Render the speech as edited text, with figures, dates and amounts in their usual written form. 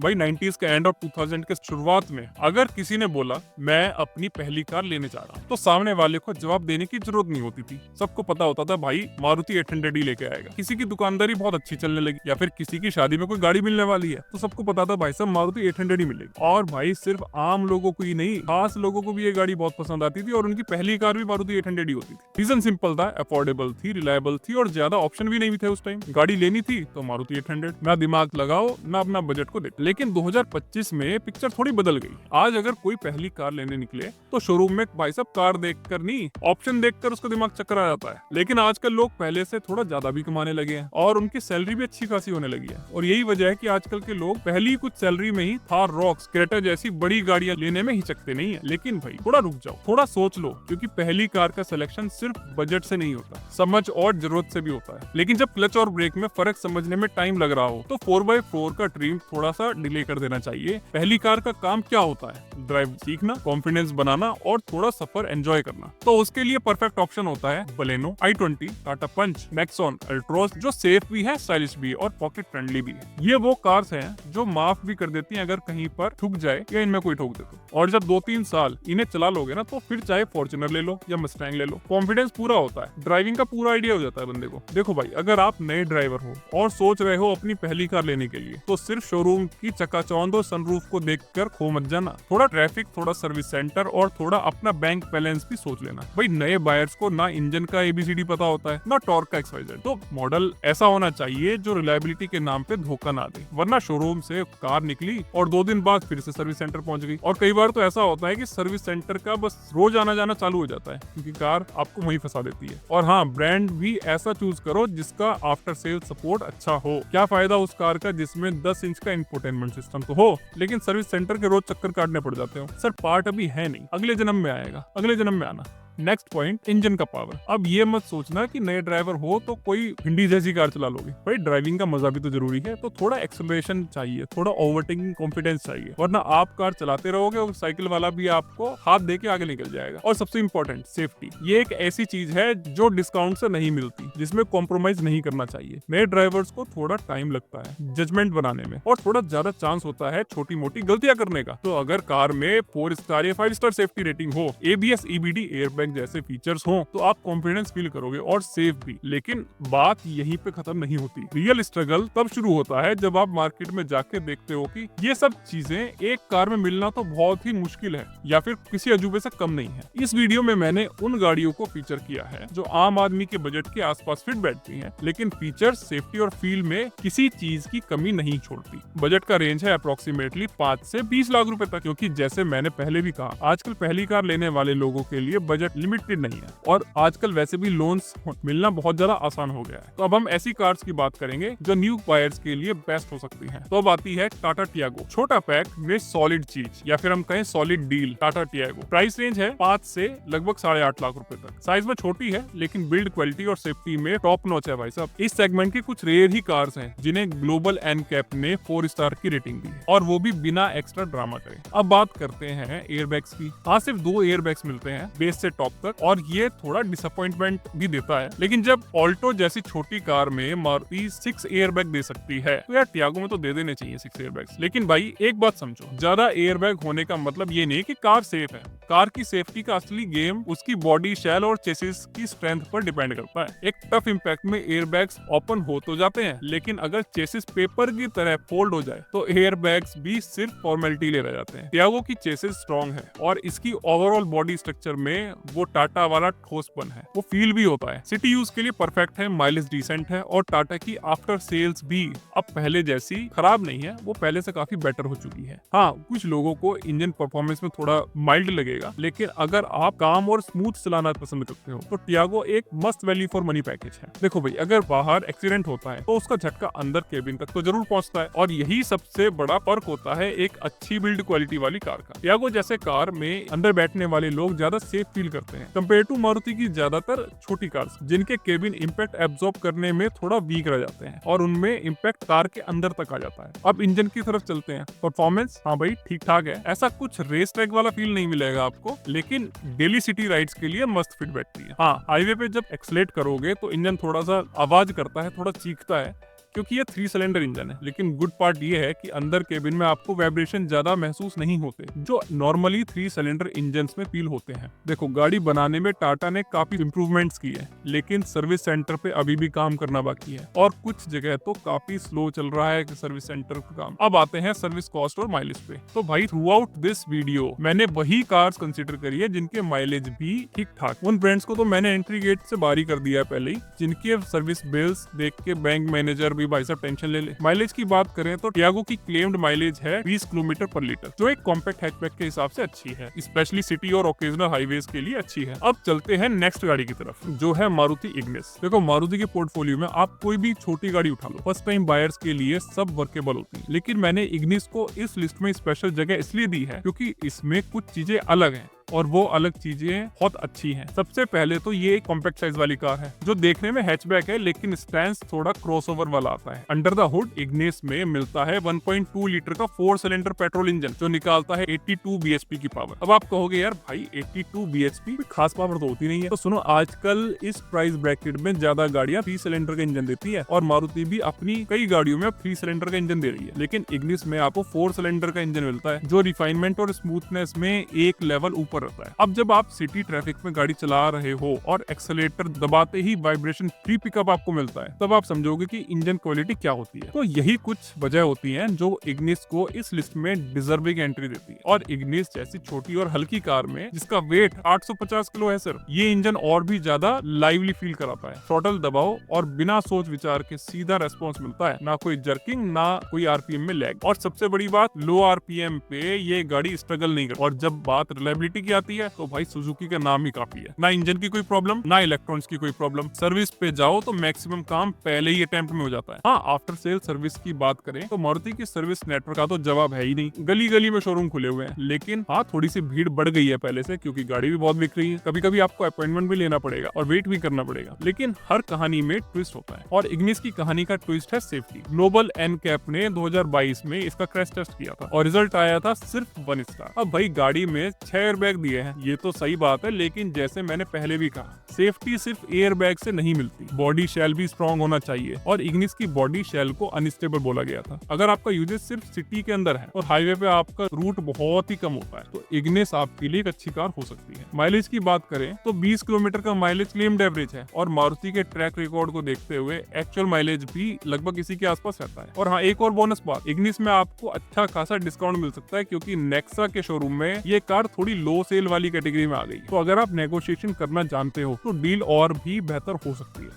भाई 90s के and और 2000 के शुरुआत में अगर किसी ने बोला मैं अपनी पहली कार लेने जा रहा हूँ तो सामने वाले को जवाब देने की जरूरत नहीं होती थी। सबको पता होता था भाई मारुति 800 ही लेके आएगा। किसी की दुकानदारी बहुत अच्छी चलने लगी या फिर किसी की शादी में कोई गाड़ी मिलने वाली है तो सबको पता था भाई साहब मारुति 800 ही मिलेगी। और भाई सिर्फ आम लोगों को ही नहीं, खास लोगों को भी ये गाड़ी बहुत पसंद आती थी और उनकी पहली कार भी मारुति 800 ही होती थी। रीजन सिंपल था, अफोर्डेबल थी, रिलायबल थी और ज्यादा ऑप्शन भी नहीं थे उस टाइम। गाड़ी लेनी थी तो मारुति 800, ना दिमाग लगाओ ना अपना बजट को देखो। लेकिन 2025 में पिक्चर थोड़ी बदल गई। आज अगर कोई पहली कार लेने निकले तो शोरूम में भाई साहब कार देखकर नहीं, ऑप्शन देखकर उसका दिमाग चक्कर आ जाता है। लेकिन आजकल लोग पहले से थोड़ा ज्यादा भी कमाने लगे हैं और उनकी सैलरी भी अच्छी खासी होने लगी है। और यही वजह है कि आजकल के लोग पहली कुछ सैलरी में ही थार, रॉक्स, क्रेटा जैसी बड़ी गाड़ियां लेने में हिचकते नहीं है। लेकिन भाई थोड़ा रुक जाओ, थोड़ा सोच लो, क्योंकि पहली कार का सिलेक्शन सिर्फ बजट से नहीं होता, समझ और जरूरत से भी होता है। लेकिन जब क्लच और ब्रेक में फर्क समझने में टाइम लग रहा हो तो 4x4 का ड्रीम थोड़ा सा डिले कर देना चाहिए। पहली कार का काम क्या होता है? ड्राइव सीखना, कॉन्फिडेंस बनाना और थोड़ा सफर एंजॉय करना। तो उसके लिए परफेक्ट ऑप्शन होता है बलेनो, i20, टाटा पंच, नेक्सॉन, अल्ट्रोज, जो सेफ भी है, स्टाइलिश भी और पॉकेट फ्रेंडली भी है। ये वो कार्स हैं जो माफ भी कर देती हैं अगर कहीं पर ठुक जाए या इनमें कोई ठोक दे तो। और जब 2-3 साल इन्हें चला लोगे ना तो फिर चाहे फॉर्च्यूनर ले लो या मस्टैंग ले लो, कॉन्फिडेंस पूरा होता है, ड्राइविंग का पूरा आइडिया हो जाता है बंदे को। देखो भाई, अगर आप नए ड्राइवर हो और सोच रहे हो अपनी पहली कार लेने के लिए तो सिर्फ शोरूम की चकाचौंध और सनरूफ को देखकर खो मत जाना। थोड़ा ट्रैफिक, थोड़ा सर्विस सेंटर और थोड़ा अपना बैंक बैलेंस भी सोच लेना। भाई नए बायर्स को ना इंजन का ABCD पता होता है ना टॉर्क का XYZ। तो मॉडल ऐसा होना चाहिए जो रिलायबिलिटी के नाम पे धोखा ना दे, वरना शोरूम से कार निकली और 2 दिन बाद फिर से सर्विस सेंटर पहुंच गई। और कई बार तो ऐसा होता है कि सर्विस सेंटर का बस रोज आना जाना चालू हो जाता है क्योंकि कार आपको वहीं फंसा देती है। और हाँ, ब्रांड भी ऐसा चूज करो जिसका आफ्टर सेल सपोर्ट अच्छा हो। क्या फायदा उस कार का जिसमें 10 इंच का इंफोटेनमेंट सिस्टम तो हो लेकिन सर्विस सेंटर के रोज चक्कर काटने पड़ जाते हो। सर पार्ट अभी है नहीं, अगले जन्म में आएगा, अगले जन्म में आना। नेक्स्ट पॉइंट, इंजन का पावर। अब ये मत सोचना कि नए ड्राइवर हो तो कोई हिंडी जैसी कार चला लोगे। भाई ड्राइविंग का मजा भी तो जरूरी है, तो थोड़ा एक्सेलरेशन चाहिए, थोड़ा ओवरटेकिंग कॉन्फिडेंस चाहिए, वरना आप कार चलाते रहोगे और साइकिल वाला भी आपको हाथ दे के आगे निकल जाएगा। और सबसे इंपॉर्टेंट, सेफ्टी। ये एक ऐसी चीज है जो डिस्काउंट से नहीं मिलती, जिसमें कॉम्प्रोमाइज नहीं करना चाहिए। नए ड्राइवर्स को थोड़ा टाइम लगता है जजमेंट बनाने में और थोड़ा ज्यादा चांस होता है छोटी मोटी गलतियां करने का। तो अगर कार में 4 स्टार या 5 स्टार सेफ्टी रेटिंग हो, ABS, EBD, एयरबैग जैसे फीचर्स हो तो आप कॉन्फिडेंस फील करोगे और सेफ भी। लेकिन बात यहीं पे खत्म नहीं होती। रियल स्ट्रगल तब शुरू होता है जब आप मार्केट में जाके देखते हो कि ये सब चीजें एक कार में मिलना तो बहुत ही मुश्किल है या फिर किसी अजूबे से कम नहीं है। इस वीडियो में मैंने उन गाड़ियों को फीचर किया है जो आम आदमी के बजट के आसपास फिट बैठती हैं, लेकिन फीचर, सेफ्टी और फील में किसी चीज की कमी नहीं छोड़ती। बजट का रेंज है अप्रोक्सीमेटली 5 से 20 लाख रुपए तक, क्योंकि जैसे मैंने पहले भी कहा, आजकल पहली कार लेने वाले लोगों के लिए बजट लिमिटेड नहीं है और आजकल वैसे भी लोन्स मिलना बहुत ज्यादा आसान हो गया है। तो अब हम ऐसी कार्स की बात करेंगे जो न्यू बायर्स के लिए बेस्ट हो सकती हैं। तो अब आती है टाटा टियागो। छोटा पैक में सॉलिड चीज या फिर हम कहें solid deal. Tata Tiago price range है 5 से लगभग 8.5 लाख रुपए तक। साइज में छोटी है लेकिन बिल्ड क्वालिटी और सेफ्टी में टॉप नॉच है भाई साहब। इस सेगमेंट की कुछ रेयर ही कार्स हैं जिन्हें ग्लोबल एनकैप ने 4 स्टार की रेटिंग दी है और वो भी बिना एक्स्ट्रा ड्रामा करे। अब बात करते हैं एयरबैग्स की। हाँ, सिर्फ 2 एयरबैग्स मिलते हैं बेस से टॉप तक और ये थोड़ा डिसअपॉइंटमेंट भी देता है। लेकिन जब ऑल्टो जैसी छोटी कार में मारुति 6 एयरबैग दे सकती है तो यार टियागो में तो दे देने चाहिए 6 एयरबैग्स। लेकिन भाई एक बात समझो, ज्यादा एयरबैग होने का मतलब ये नहीं कि कार सेफ है। कार की सेफ्टी का असली गेम उसकी बॉडी शेल और चेसिस की स्ट्रेंथ पर डिपेंड करता है। एक टफ इंपैक्ट में एयरबैग्स ओपन हो तो जाते हैं, लेकिन अगर चेसिस पेपर की तरह फोल्ड हो जाए तो एयरबैग्स भी सिर्फ फॉर्मेलिटी ले रह जाते हैं। टियागो की चेसिस स्ट्रॉन्ग है और इसकी ओवरऑल बॉडी स्ट्रक्चर में वो टाटा वाला ठोसपन है, वो फील भी होता है। सिटी यूज के लिए परफेक्ट है, माइलेज डिसेंट है और टाटा की आफ्टर सेल्स भी अब पहले जैसी खराब नहीं है, वो पहले से काफी बेटर हो चुकी है। हाँ, कुछ लोगों को इंजन परफॉर्मेंस में थोड़ा माइल्ड लगेगा, लेकिन अगर आप काम और स्मूथ चलाना पसंद करते हो तो टियागो एक मस्त वैल्यू फॉर मनी पैकेज है। देखो भाई, अगर बाहर एक्सीडेंट होता है तो उसका झटका अंदर केबिन तक तो जरूर पहुंचता है और यही सबसे बड़ा फर्क होता है एक अच्छी बिल्ड क्वालिटी वाली कार का। टियागो जैसे कार में अंदर बैठने वाले लोग ज्यादा सेफ फील करते हैं कंपेयर टू मारुति की ज्यादातर छोटी कार्स, जिनके केबिन इंपैक्ट एब्जॉर्ब करने में थोड़ा वीक रह जाते हैं और उनमें इंपैक्ट कार के अंदर तक आ जाता है। अब इंजन की तरफ चलते हैं। परफॉर्मेंस, हाँ भाई ठीक ठाक है, ऐसा कुछ रेस ट्रैक वाला फील नहीं मिलेगा आपको, लेकिन डेली सिटी राइड्स के लिए मस्त फिट बैठती है। हाँ, हाईवे पे जब एक्सलेट करोगे तो इंजन थोड़ा सा आवाज करता है, थोड़ा चीखता है, क्योंकि ये 3 सिलेंडर इंजन है। लेकिन गुड पार्ट ये है कि अंदर केबिन में आपको वाइब्रेशन ज्यादा महसूस नहीं होते जो नॉर्मली 3 सिलेंडर इंजन में फील होते हैं। देखो, गाड़ी बनाने में टाटा ने काफी इंप्रूवमेंट्स की है, लेकिन सर्विस सेंटर पे अभी भी काम करना बाकी है और कुछ जगह तो काफी स्लो चल रहा है सर्विस सेंटर का काम। अब आते हैं सर्विस कॉस्ट और माइलेज पे। तो भाई थ्रू आउट दिस वीडियो मैंने वही कार्स कंसीडर करी है जिनके माइलेज भी ठीक ठाक। उन ब्रांड्स को तो मैंने एंट्री गेट से बाहर ही कर दिया है पहले ही, जिनके सर्विस बिल्स देख के बैंक मैनेजर भी भाई साहब टेंशन ले ले। माइलेज की बात करें तो टियागो की क्लेम्ड माइलेज है 20 किलोमीटर पर लीटर, जो एक कॉम्पैक्ट हैचबैक के हिसाब से अच्छी है, स्पेशली सिटी और ओकेजनल हाईवेज के लिए अच्छी है। अब चलते हैं नेक्स्ट गाड़ी की तरफ, जो है मारुति इग्निस। देखो, मारुति के पोर्टफोलियो में आप कोई भी छोटी गाड़ी उठा लो, फर्स्ट टाइम बायर्स के लिए सब वर्केबल होती है, लेकिन मैंने इग्निस को इस लिस्ट में स्पेशल जगह इसलिए दी है क्योंकि इसमें कुछ चीजें अलग हैं और वो अलग चीजें बहुत अच्छी हैं। सबसे पहले तो ये एक कॉम्पैक्ट साइज वाली कार है जो देखने में हैचबैक है, लेकिन स्टैंस थोड़ा क्रॉसओवर वाला आता है। अंडर द हुड इग्निस में मिलता है 1.2 लीटर का 4 सिलेंडर पेट्रोल इंजन जो निकालता है 82 bhp की पावर। अब आप कहोगे यार भाई 82 bhp खास पावर तो होती नहीं है, तो सुनो, आजकल इस प्राइस ब्रैकेट में ज्यादा गाड़ियां 3 सिलेंडर का इंजन देती है और मारुति भी अपनी कई गाड़ियों में 3 सिलेंडर का इंजन दे रही है, लेकिन इग्निस में आपको 4 सिलेंडर का इंजन मिलता है जो रिफाइनमेंट और स्मूथनेस में एक लेवल ऊपर रहता है। अब जब आप सिटी ट्रैफिक में गाड़ी चला रहे हो और एक्सेलेरेटर दबाते ही वाइब्रेशन फ्री पिकअप आपको मिलता है, तब आप समझोगे कि इंजन क्वालिटी क्या होती है। तो यही कुछ वजह होती हैं जो इग्निस को इस लिस्ट में डिजर्विंग एंट्री देती है। और इग्निस जैसी छोटी और हल्की कार में जिसका वेट 850 किलो है सर, ये इंजन और भी ज्यादा लाइवली फील कराता है। थ्रॉटल दबाओ और बिना सोच विचार के सीधा रेस्पॉन्स मिलता है, ना कोई जर्किंग ना कोई आरपीएम में लैग। और सबसे बड़ी बात, लो आरपीएम पे ये गाड़ी स्ट्रगल नहीं करती। और जब बात रिलायबिलिटी की आती है तो भाई सुजुकी का नाम ही काफी है। ना इंजन की कोई प्रॉब्लम, ना इलेक्ट्रॉनिक्स की कोई प्रॉब्लम। सर्विस पे जाओ तो मैक्सिमम काम पहले ही अटेम्प्ट में हो जाता है। हाँ, आफ्टर सेल सर्विस की बात करें तो मारुति की सर्विस नेटवर्क का तो जवाब है ही नहीं। गली गली में शोरूम खुले हुए हैं, लेकिन हाँ थोड़ी सी भीड़ बढ़ गई है पहले से, क्योंकि गाड़ी भी बहुत बिक रही है। कभी कभी आपको अपॉइंटमेंट भी लेना पड़ेगा और वेट भी करना पड़ेगा, लेकिन हर कहानी में ट्विस्ट होता है और इग्निस की कहानी का ट्विस्ट है सेफ्टी। ग्लोबल एनकैप ने 2022 में इसका क्रैश टेस्ट किया था और रिजल्ट आया था सिर्फ 1 स्टार। अब भाई गाड़ी में 6 एयरबैग दिए हैं, ये तो सही बात है, लेकिन जैसे मैंने पहले भी कहा, सेफ्टी सिर्फ एयर बैग से नहीं मिलती, बॉडी शेल भी स्ट्रॉन्ग होना चाहिए और इग्निस की बॉडी शेल को अनस्टेबल बोला गया था। अगर आपका यूजेज सिर्फ सिटी के अंदर है और हाईवे पे आपका रूट बहुत ही कम होता है, तो इग्निस आपके लिए एक अच्छी कार हो सकती है। माइलेज की बात करें तो 20 किलोमीटर का माइलेज क्लेम्ड एवरेज है और मारुति के ट्रैक रिकॉर्ड को देखते हुए एक्चुअल माइलेज भी लगभग इसी के आसपास रहता है। और हाँ, एक और बोनस बात, इग्निस में आपको अच्छा खासा डिस्काउंट मिल सकता है क्योंकि नेक्सा के शोरूम में ये कार थोड़ी लो सेल वाली कैटेगरी में आ गई। तो अगर आप नेगोशिएशन करना जानते हो तो डील और भी बेहतर हो सकती है।